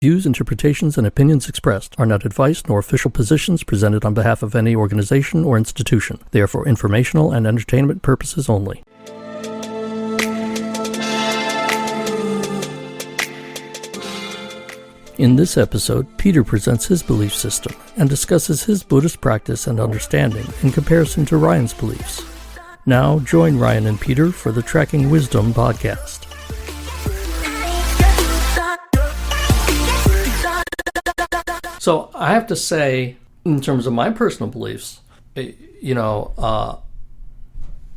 Views, interpretations, and opinions expressed are not advice nor official positions presented on behalf of any organization or institution. They are for informational and entertainment purposes only. In this episode, Peter presents his belief system and discusses his Buddhist practice and understanding in comparison to Ryan's beliefs. Now, join Ryan and Peter for the Tracking Wisdom podcast. So I have to say, in terms of my personal beliefs, I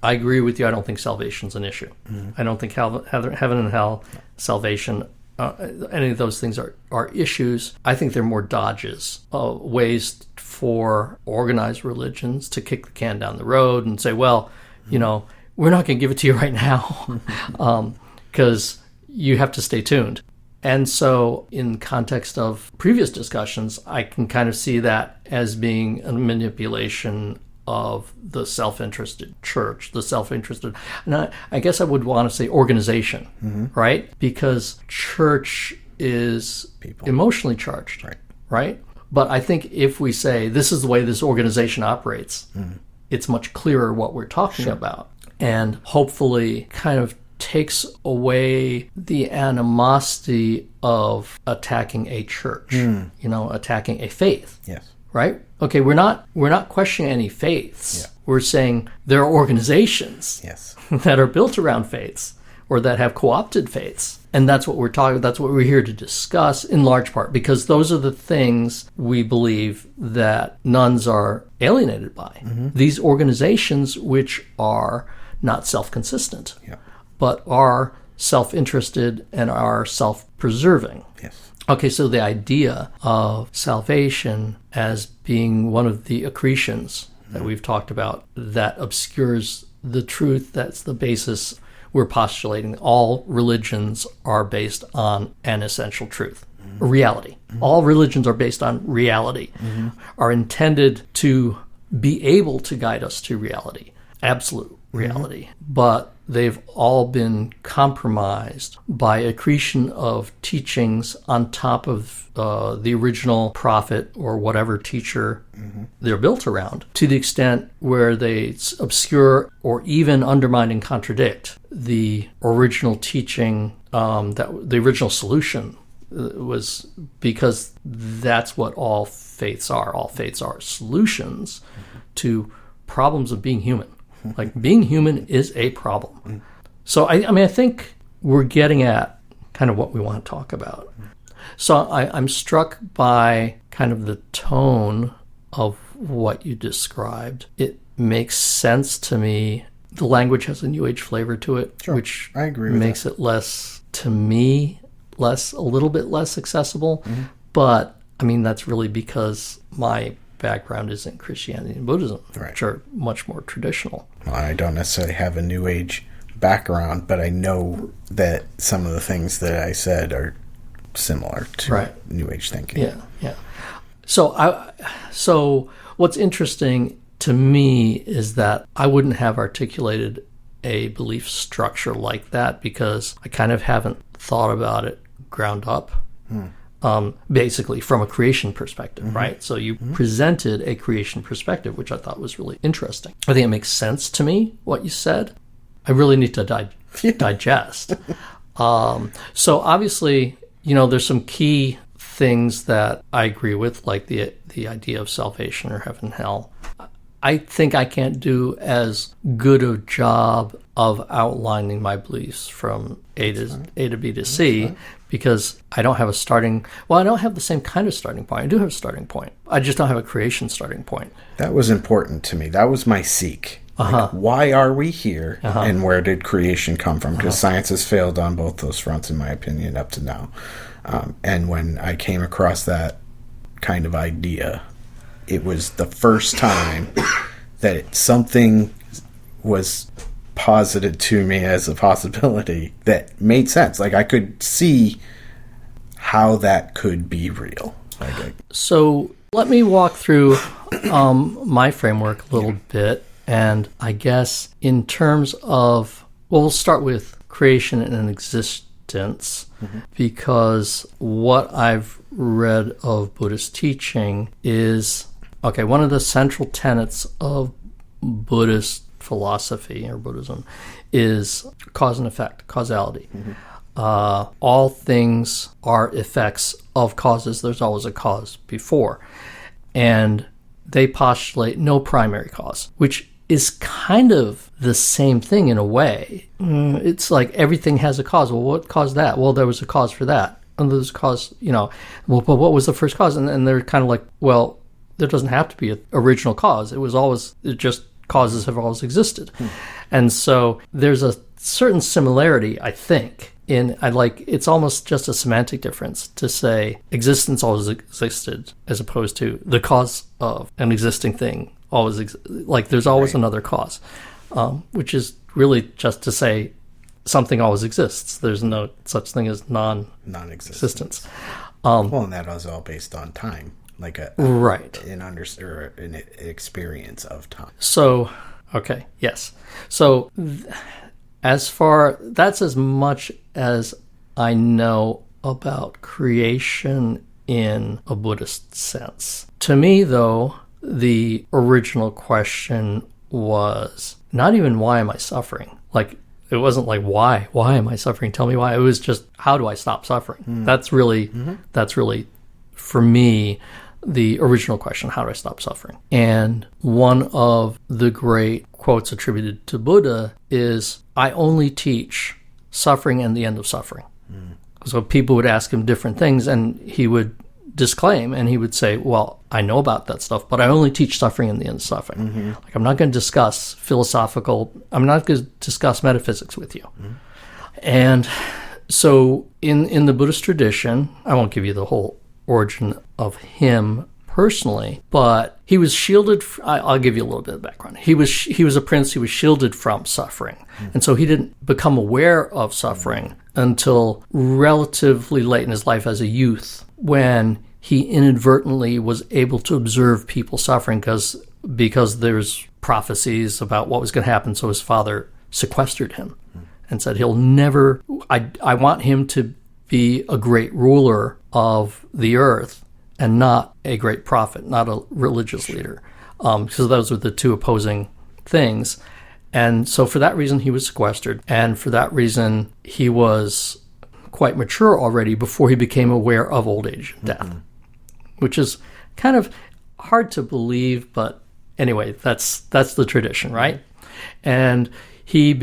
agree with you. I don't think salvation's an issue. Mm-hmm. I don't think heaven and hell, salvation, any of those things are issues. I think they're more dodges, ways for organized religions to kick the can down the road and say, well, we're not going to give it to you right now because you have to stay tuned. And so in context of previous discussions, I can kind of see that as being a manipulation of the self-interested church, the self-interested, and I guess I would want to say organization, mm-hmm. right? Because church is emotionally charged, right? But I think if we say this is the way this organization operates, mm-hmm. it's much clearer what we're talking about, and hopefully kind of takes away the animosity of attacking a church, attacking a faith. Yes. Right? Okay, we're not questioning any faiths. Yeah. We're saying there are organizations that are built around faiths or that have co-opted faiths. And that's what we're talking, that's what we're here to discuss in large part, because those are the things we believe that nuns are alienated by. Mm-hmm. These organizations which are not self-consistent. Yeah. But are self-interested and are self-preserving. Yes. Okay, so the idea of salvation as being one of the accretions that we've talked about that obscures the truth, that's the basis we're postulating. All religions are based on an essential truth, reality. Mm-hmm. All religions are based on reality, are intended to be able to guide us to reality, absolute reality. But they've all been compromised by accretion of teachings on top of the original prophet or whatever teacher they're built around, to the extent where they obscure or even undermine and contradict the original teaching, that the original solution was, because that's what all faiths are. All faiths are solutions to problems of being human. Like, being human is a problem. So, I think we're getting at kind of what we want to talk about. So I'm struck by kind of the tone of what you described. It makes sense to me. The language has a New Age flavor to it, which I agree with makes it less, to me, a little bit less accessible. Mm-hmm. But, that's really because my background is in Christianity and Buddhism, which are much more traditional. Well, I don't necessarily have a New Age background, but I know that some of the things that I said are similar to New Age thinking. Yeah. So what's interesting to me is that I wouldn't have articulated a belief structure like that because I kind of haven't thought about it ground up. Basically from a creation perspective, right? So you presented a creation perspective, which I thought was really interesting. I think it makes sense to me, what you said. I really need to digest. So obviously, there's some key things that I agree with, like the idea of salvation or heaven and hell. I think I can't do as good a job of outlining my beliefs from A to B to C because I don't have I don't have the same kind of starting point. I do have a starting point. I just don't have a creation starting point. That was important to me. That was my seek. Like, why are we here and where did creation come from? Because science has failed on both those fronts, in my opinion, up to now. And when I came across that kind of idea, it was the first time that something was posited to me as a possibility that made sense. Like, I could see how that could be real. So let me walk through my framework a little bit. And I guess in terms of, we'll start with creation and reluctance because what I've read of Buddhist teaching is, okay, one of the central tenets of Buddhist philosophy or Buddhism is cause and effect, causality. All things are effects of causes. There's always a cause before. And they postulate no primary cause, which is kind of the same thing in a way. It's like everything has a cause. Well, what caused that? Well, there was a cause for that. And there's a cause, well, but what was the first cause? And they're kind of like, well, there doesn't have to be an original cause. Causes have always existed. And so there's a certain similarity, I think, it's almost just a semantic difference to say existence always existed as opposed to the cause of an existing thing always there's always another cause, which is really just to say something always exists. There's no such thing as non-existence. And that was all based on time, like an experience of time. So, okay, yes. So that's as much as I know about creation in a Buddhist sense. To me, though, the original question was not even why am I suffering? It wasn't like why am I suffering? Tell me why. It was just how do I stop suffering? That's really for me the original question, how do I stop suffering? And one of the great quotes attributed to Buddha is, I only teach suffering and the end of suffering. So people would ask him different things and he would disclaim and he would say, well, I know about that stuff, but I only teach suffering and the end of suffering. I'm not going to discuss I'm not going to discuss metaphysics with you. And so in the Buddhist tradition, I won't give you the whole origin of him personally, but he was shielded. I'll give you a little bit of background. He was a prince. He was shielded from suffering, and so he didn't become aware of suffering until relatively late in his life as a youth, when he inadvertently was able to observe people suffering because there's prophecies about what was going to happen. So his father sequestered him and said he'll never. I want him to be a great ruler of the earth and not a great prophet, not a religious leader. So those are the two opposing things. And so for that reason, he was sequestered. And for that reason, he was quite mature already before he became aware of old age and death, which is kind of hard to believe. But anyway, that's the tradition, right? And he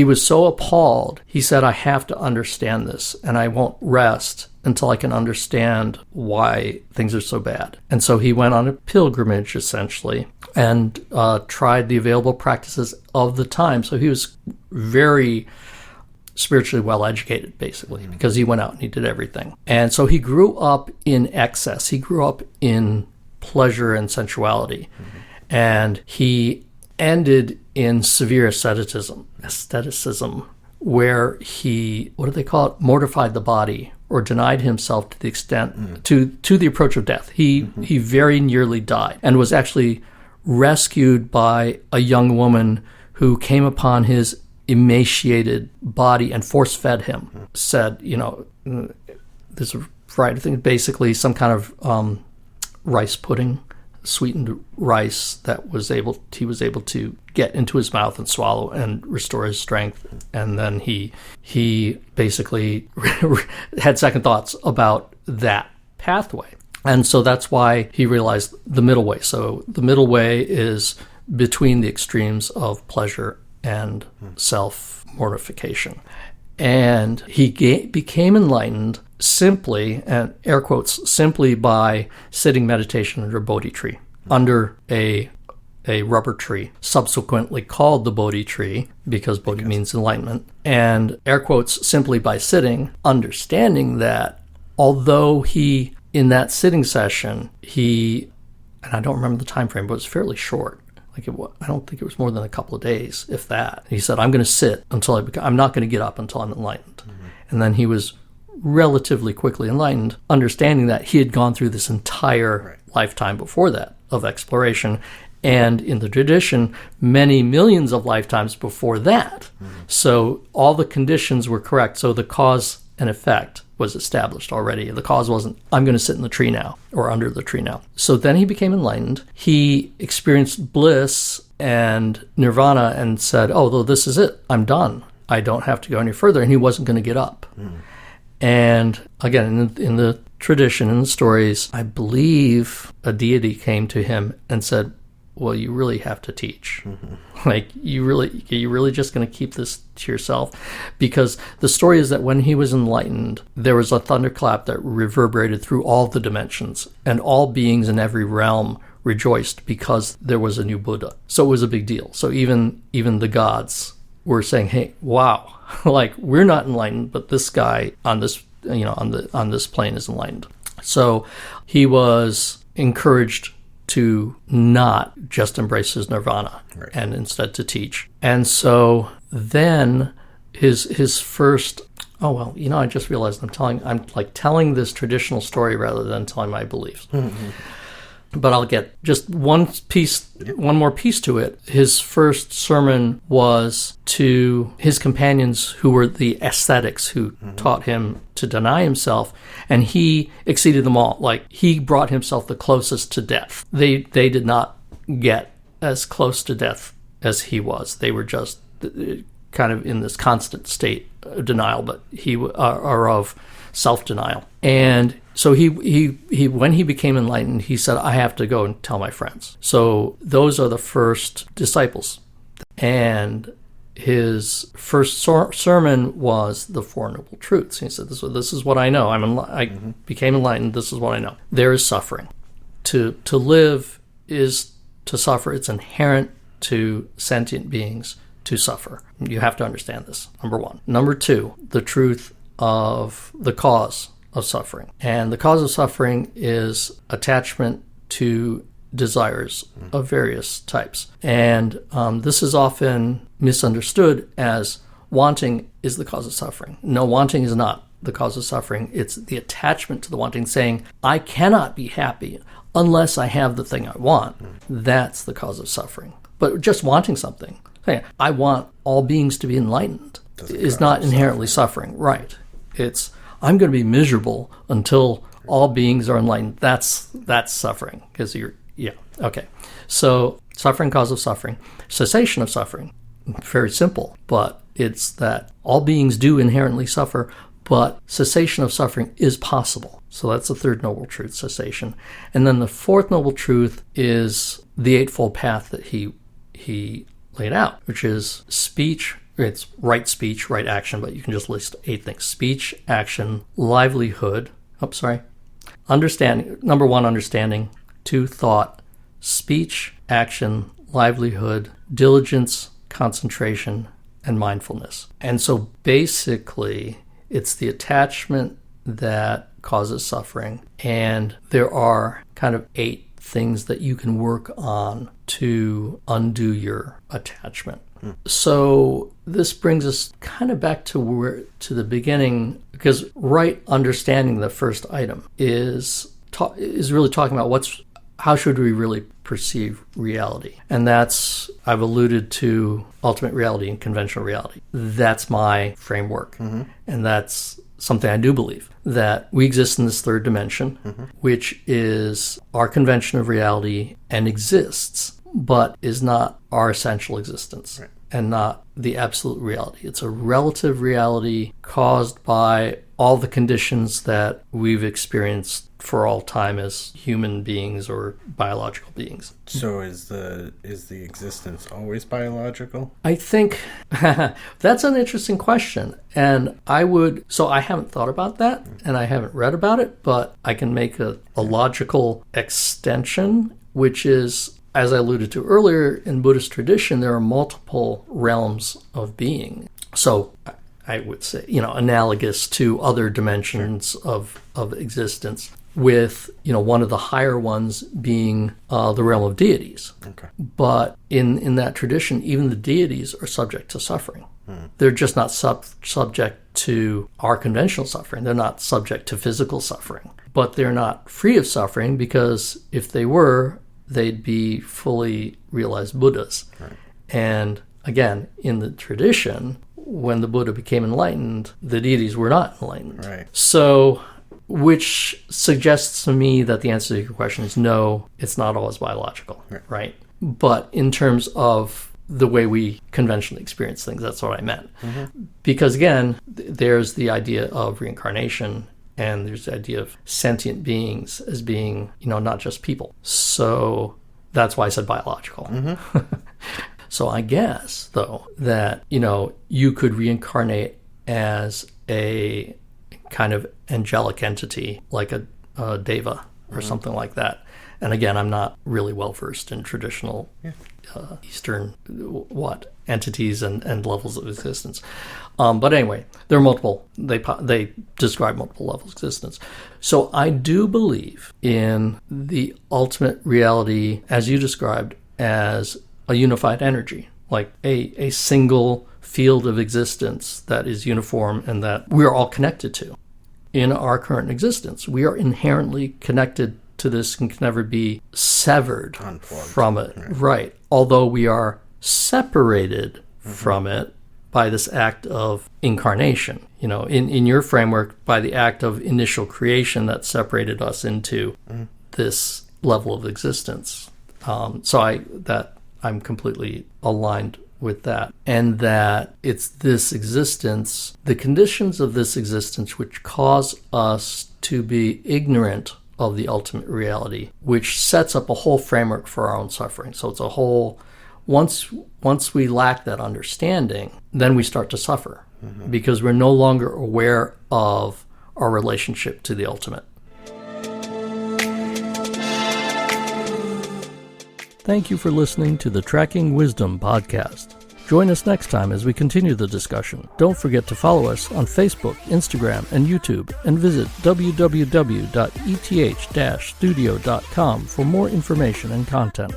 was so appalled, he said, I have to understand this, and I won't rest until I can understand why things are so bad. And so he went on a pilgrimage, essentially, and tried the available practices of the time. So he was very spiritually well-educated, basically, because he went out and he did everything. And so he grew up in excess. He grew up in pleasure and sensuality. And he ended in severe asceticism, where he, what do they call it, mortified the body or denied himself to the extent, to the approach of death. He very nearly died and was actually rescued by a young woman who came upon his emaciated body and force-fed him. Said, there's a variety of things, basically some kind of rice pudding, sweetened rice that he was able to get into his mouth and swallow and restore his strength. And then he basically had second thoughts about that pathway. And so that's why he realized the middle way. So the middle way is between the extremes of pleasure and self-mortification. And he became enlightened simply, and air quotes, simply by sitting meditation under a Bodhi tree, under a rubber tree, subsequently called the Bodhi tree because Bodhi means enlightenment, and air quotes, simply by sitting, understanding that although he, in that sitting session, and I don't remember the time frame, but it was fairly short. I don't think it was more than a couple of days, if that. He said, I'm going to sit until I'm not going to get up until I'm enlightened. And then he was relatively quickly enlightened, understanding that he had gone through this entire lifetime before that of exploration And in the tradition, many millions of lifetimes before that. So all the conditions were correct. So the cause and effect was established already. The cause wasn't, I'm going to sit in the tree now or under the tree now. So then he became enlightened. He experienced bliss and nirvana and said, oh, this is it. I'm done. I don't have to go any further. And he wasn't going to get up. And again, in the tradition, in the stories, I believe a deity came to him and said, well, you really have to teach. Like, you really just going to keep this to yourself? Because the story is that when he was enlightened, there was a thunderclap that reverberated through all the dimensions, and all beings in every realm rejoiced because there was a new Buddha. So it was a big deal. So even the gods were saying, hey, wow, like, we're not enlightened, but this guy on this, on this plane is enlightened. So he was encouraged to not just embrace his nirvana, right, and instead to teach. And so then his first, I just realized I'm telling this traditional story rather than telling my beliefs. But I'll get just one more piece to it. His first sermon was to his companions, who were the ascetics, who taught him to deny himself, and he exceeded them all. Like, he brought himself the closest to death. They did not get as close to death as he was. They were just kind of in this constant state of denial, but or of self-denial. And so he when he became enlightened, he said, I have to go and tell my friends. So those are the first disciples. And his first sermon was the Four Noble Truths. He said, this is what I know. I became enlightened. This is what I know. There is suffering. To live is to suffer. It's inherent to sentient beings to suffer. You have to understand this, number one. Number two, the truth of the cause of suffering. And the cause of suffering is attachment to desires of various types. And this is often misunderstood as wanting is the cause of suffering. No, wanting is not the cause of suffering. It's the attachment to the wanting, saying, I cannot be happy unless I have the thing I want. That's the cause of suffering. But just wanting something, saying, I want all beings to be enlightened, is not inherently suffering. Right. It's, I'm going to be miserable until all beings are enlightened. That's suffering, because okay. So suffering, cause of suffering, cessation of suffering, very simple, but it's that all beings do inherently suffer, but cessation of suffering is possible. So that's the third noble truth, cessation. And then the fourth noble truth is the Eightfold Path that he laid out, which is speech. It's right speech, right action, but you can just list 8 things. Speech, action, livelihood. Understanding. Number 1, understanding. 2, thought. Speech, action, livelihood, diligence, concentration, and mindfulness. And so basically, it's the attachment that causes suffering. And there are kind of 8 things that you can work on to undo your attachment. So this brings us kind of back to the beginning, because right understanding the first item is really talking about how should we really perceive reality. And that's, I've alluded to ultimate reality and conventional reality. That's my framework. And that's something I do believe, that we exist in this third dimension, which is our convention of reality and exists, but is not our essential existence. Right. And not the absolute reality. It's a relative reality caused by all the conditions that we've experienced for all time as human beings or biological beings. So is the existence always biological? I think that's an interesting question. And I haven't thought about that, and I haven't read about it, but I can make a logical extension, which is, as I alluded to earlier, in Buddhist tradition, there are multiple realms of being. So I would say, analogous to other dimensions of existence, with, one of the higher ones being the realm of deities. Okay. But in that tradition, even the deities are subject to suffering. They're just not subject to our conventional suffering. They're not subject to physical suffering. But they're not free of suffering, because if they were, they'd be fully realized Buddhas. Right. And again, in the tradition, when the Buddha became enlightened, the deities were not enlightened. Right. So, which suggests to me that the answer to your question is no, it's not always biological, right? But in terms of the way we conventionally experience things, that's what I meant. Because again, there's the idea of reincarnation, and there's the idea of sentient beings as being, not just people. So that's why I said biological. So I guess, though, that, you could reincarnate as a kind of angelic entity, like a deva or something like that. And again, I'm not really well-versed in traditional Eastern entities and levels of existence. But anyway, there are multiple, they describe multiple levels of existence. So I do believe in the ultimate reality, as you described, as a unified energy, like a single field of existence that is uniform and that we are all connected to. In our current existence, we are inherently connected to this and can never be severed from it. Right. Although we are separated from it by this act of incarnation. In your framework, by the act of initial creation that separated us into this level of existence. So I'm completely aligned with that. And that it's this existence, the conditions of this existence, which cause us to be ignorant of the ultimate reality, which sets up a whole framework for our own suffering. So it's a whole, once we lack that understanding, then we start to suffer because we're no longer aware of our relationship to the ultimate. Thank you for listening to the Tracking Wisdom podcast. Join us next time as we continue the discussion. Don't forget to follow us on Facebook, Instagram, and YouTube, and visit www.eth-studio.com for more information and content.